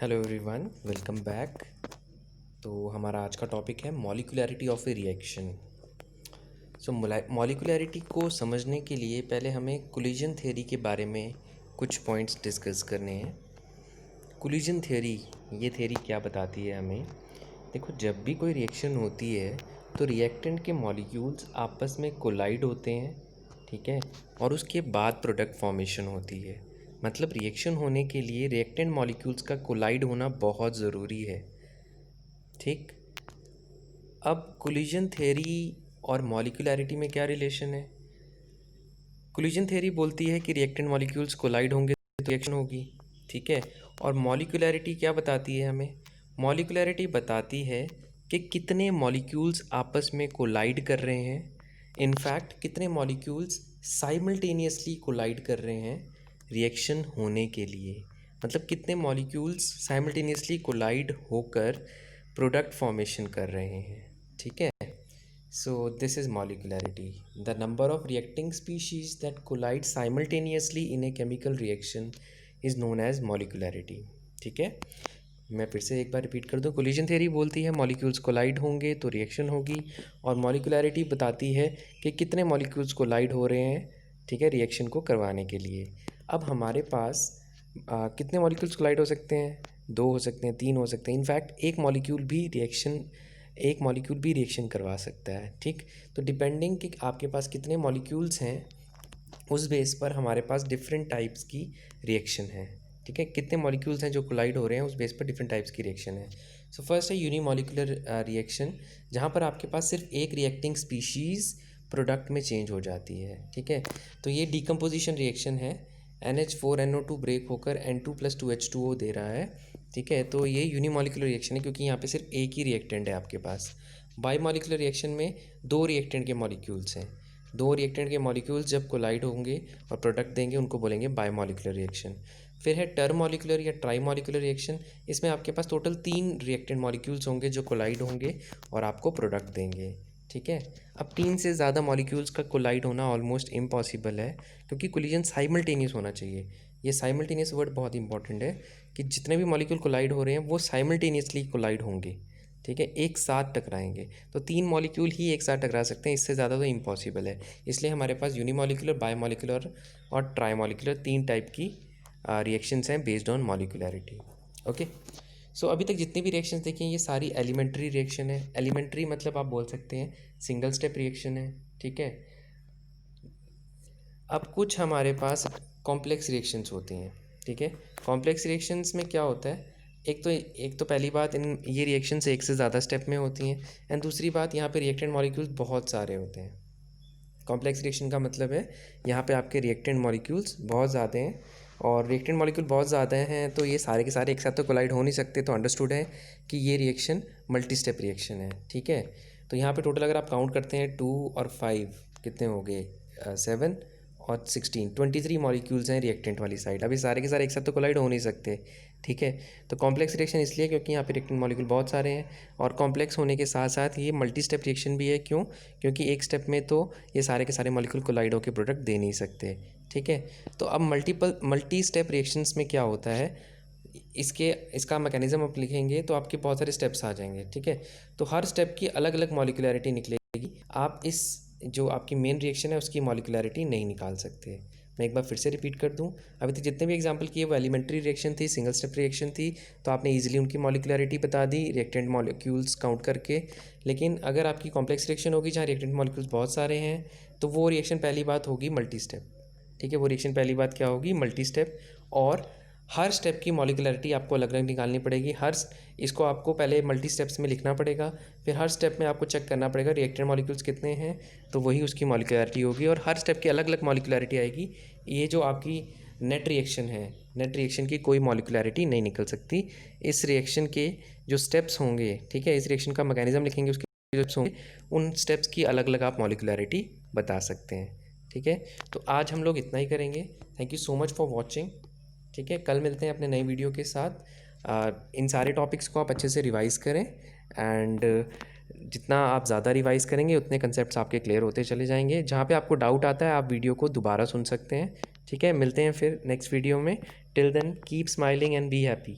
Hello everyone, welcome back. तो हमारा आज का टॉपिक है मॉलिक्यूलैरिटी ऑफ ए रिएक्शन। सो मॉलिक्यूलैरिटी को समझने के लिए पहले हमें कोलिजन थ्योरी के बारे में कुछ पॉइंट्स डिस्कस करने हैं। कोलिजन थ्योरी, ये थ्योरी क्या बताती है हमें? देखो, जब भी कोई रिएक्शन होती है तो रिएक्टेंट के मॉलिक्यूल्स आपस में कोलाइड होते हैं, ठीक है, और उसके बाद प्रोडक्ट फॉर्मेशन होती है। मतलब रिएक्शन होने के लिए रिएक्टेंट मॉलिक्यूल्स का कोलाइड होना बहुत ज़रूरी है, ठीक। अब कोलिजन थ्योरी और मॉलिक्यूलैरिटी में क्या रिलेशन है? कोलिजन थ्योरी बोलती है कि रिएक्टेंट मॉलिक्यूल्स कोलाइड होंगे तो रिएक्शन होगी, ठीक है। और मॉलिक्यूलैरिटी क्या बताती है हमें? मॉलिक्यूलैरिटी बताती है कि कितने मॉलिक्यूल्स आपस में कोलाइड कर रहे हैं, इनफैक्ट कितने मॉलिक्यूल्स साइमल्टेनियसली कोलाइड कर रहे हैं रिएक्शन होने के लिए। मतलब कितने मॉलिक्यूल्स साइमल्टेनियसली कोलाइड होकर प्रोडक्ट फॉर्मेशन कर रहे हैं, ठीक है। So this is molecularity, the number of reacting species that collide simultaneously in a chemical reaction is known as molecularity, ठीक है। मैं फिर से एक बार रिपीट कर दूं, कोलिजन थ्योरी बोलती है मॉलिक्यूल्स कोलाइड होंगे तो रिएक्शन होगी, और मॉलिक्यूलैरिटी बताती है कि कितने मॉलिक्यूल्स कोलाइड हो रहे हैं, ठीक है, रिएक्शन को करवाने के लिए। अब हमारे पास कितने मॉलिक्यूल्स कोलाइड हो सकते हैं? 2 हो सकते हैं, 3 हो सकते हैं, इनफैक्ट एक मॉलिक्यूल भी रिएक्शन करवा सकता है, ठीक। तो डिपेंडिंग कि आपके पास कितने मॉलिक्यूल्स हैं, उस बेस पर हमारे पास डिफरेंट टाइप्स की रिएक्शन है, ठीक है। कितने मॉलिक्यूल्स हैं जो कोलाइड हो रहे हैं, उस बेस पर डिफरेंट टाइप्स की रिएक्शन है। सो फर्स्ट है यूनिमॉलिक्यूलर रिएक्शन, जहाँ पर आपके पास सिर्फ एक रिएक्टिंग स्पीशीज़ प्रोडक्ट में चेंज हो जाती है, ठीक है। तो ये डिकम्पोजिशन रिएक्शन है, NH4NO2 ब्रेक होकर N2+2H2O दे रहा है, ठीक है। तो ये यूनिमॉलिक्यूलर रिएक्शन है क्योंकि यहाँ पे सिर्फ एक ही रिएक्टेंट है आपके पास। बाईमॉलिक्यूलर रिएक्शन में दो रिएक्टेंट के मॉलिक्यूल्स हैं, दो रिएक्टेंट के मॉलिक्यूल्स जब कोलाइड होंगे और प्रोडक्ट देंगे उनको बोलेंगे बाईमॉलिक्यूलर रिएक्शन। फिर है टर्मॉलिक्यूलर या ट्राईमॉलिक्यूलर रिएक्शन, इसमें आपके पास टोटल 3 रिएक्टेंट मॉलिक्यूल्स होंगे जो कोलाइड होंगे और आपको प्रोडक्ट देंगे, ठीक है। अब 3 से ज़्यादा मॉलिक्यूल्स का कोलाइड होना ऑलमोस्ट इम्पॉसिबल है क्योंकि कोलिजन साइमल्टेनियस होना चाहिए। ये साइमल्टेनियस वर्ड बहुत इंपॉर्टेंट है कि जितने भी मॉलिक्यूल कोलाइड हो रहे हैं वो साइमल्टेनियसली कोलाइड होंगे, ठीक है, एक साथ टकराएंगे। तो 3 मॉलिक्यूल ही एक साथ टकरा सकते हैं, इससे ज़्यादा तो इम्पॉसिबल है। इसलिए हमारे पास यूनिमॉलिक्यूलर, बाईमॉलिक्यूलर और ट्राईमॉलिक्यूलर 3 टाइप की रिएक्शंस हैं बेस्ड ऑन मॉलिक्यूलैरिटी। ओके, सो अभी तक जितनी भी रिएक्शंस देखी हैं ये सारी एलिमेंट्री रिएक्शन है। एलिमेंट्री मतलब आप बोल सकते हैं सिंगल स्टेप रिएक्शन है, ठीक है। अब कुछ हमारे पास कॉम्प्लेक्स रिएक्शंस होती हैं, ठीक है। कॉम्प्लेक्स रिएक्शंस में क्या होता है, एक तो पहली बात, ये रिएक्शंस एक से ज़्यादा स्टेप में होती हैं, एंड दूसरी बात यहाँ पे रिएक्टेंट मॉलिक्यूल्स बहुत सारे होते हैं। कॉम्प्लेक्स रिएक्शन का मतलब है यहाँ पे आपके रिएक्टेंट मॉलिक्यूल्स बहुत ज़्यादा हैं, और रिएक्टेंट मॉलिक्यूल बहुत ज़्यादा हैं तो ये सारे के सारे एक साथ तो कोलाइड हो नहीं सकते। तो अंडरस्टूड है कि ये रिएक्शन मल्टी स्टेप रिएक्शन है, ठीक है। तो यहाँ पे टोटल अगर आप काउंट करते हैं 2 और 5 कितने हो गए, 7 और 16, 23 मॉलिक्यूल्स हैं रिएक्टेंट वाली साइड। अब ये सारे के सारे एक साथ तो कोलाइड हो नहीं सकते, ठीक है। तो कॉम्प्लेक्स रिएक्शन इसलिए क्योंकि यहाँ पे रिएक्टेंट मॉलिक्यूल बहुत सारे हैं, और कॉम्प्लेक्स होने के साथ साथ ये मल्टी स्टेप रिएक्शन भी है। क्यों? क्योंकि एक स्टेप में तो ये सारे के सारे मॉलिक्यूल कोलाइड होकर प्रोडक्ट दे नहीं सकते, ठीक है। तो अब मल्टी स्टेप रिएक्शंस में क्या होता है, इसका मैकेनिज्म आप लिखेंगे तो आपके बहुत सारे स्टेप्स आ जाएंगे, ठीक है। तो हर स्टेप की अलग अलग मॉलिक्यूलैरिटी निकलेगी, आप इस जो आपकी मेन रिएक्शन है उसकी मॉलिक्यूलैरिटी नहीं निकाल सकते। मैं एक बार फिर से रिपीट कर दूं, अभी तक जितने भी एग्जांपल किए वो एलिमेंट्री रिएक्शन थी, सिंगल स्टेप रिएक्शन थी, तो आपने इजीली उनकी मॉलिक्यूलैरिटी बता दी रिएक्टेंट मॉलिक्यूल्स काउंट करके। लेकिन अगर आपकी कॉम्प्लेक्स रिएक्शन होगी जहाँ रिएक्टेंट मॉलिक्यूल्स बहुत सारे हैं, तो वो रिएक्शन पहली बात होगी मल्टी स्टेप, ठीक है। वो रिएक्शन पहली बात क्या होगी, मल्टी स्टेप, और हर स्टेप की मॉलिक्यूलैरिटी आपको अलग अलग निकालनी पड़ेगी। इसको आपको पहले मल्टी स्टेप्स में लिखना पड़ेगा, फिर हर स्टेप में आपको चेक करना पड़ेगा रिएक्टेंट मॉलिक्यूल्स कितने हैं, तो वही उसकी मॉलिक्यूलैरिटी होगी, और हर स्टेप की अलग अलग मॉलिक्यूलैरिटी आएगी। ये जो आपकी नेट रिएक्शन है, नेट रिएक्शन की कोई मॉलिक्यूलैरिटी नहीं निकल सकती। इस रिएक्शन के जो स्टेप्स होंगे, ठीक है, इस रिएक्शन का मैकेनिज्म लिखेंगे, उसके स्टेप्स होंगे, उन स्टेप्स की अलग अलग आप मॉलिक्यूलैरिटी बता सकते हैं, ठीक है। तो आज हम लोग इतना ही करेंगे। Thank you so much for watching, ठीक है। कल मिलते हैं अपने नई वीडियो के साथ। इन सारे टॉपिक्स को आप अच्छे से रिवाइज़ करें, एंड जितना आप ज़्यादा रिवाइज़ करेंगे उतने कंसेप्ट्स आपके क्लियर होते चले जाएंगे। जहाँ पे आपको डाउट आता है आप वीडियो को दोबारा सुन सकते हैं, ठीक है। मिलते हैं फिर नेक्स्ट वीडियो में। Till then keep smiling and be happy.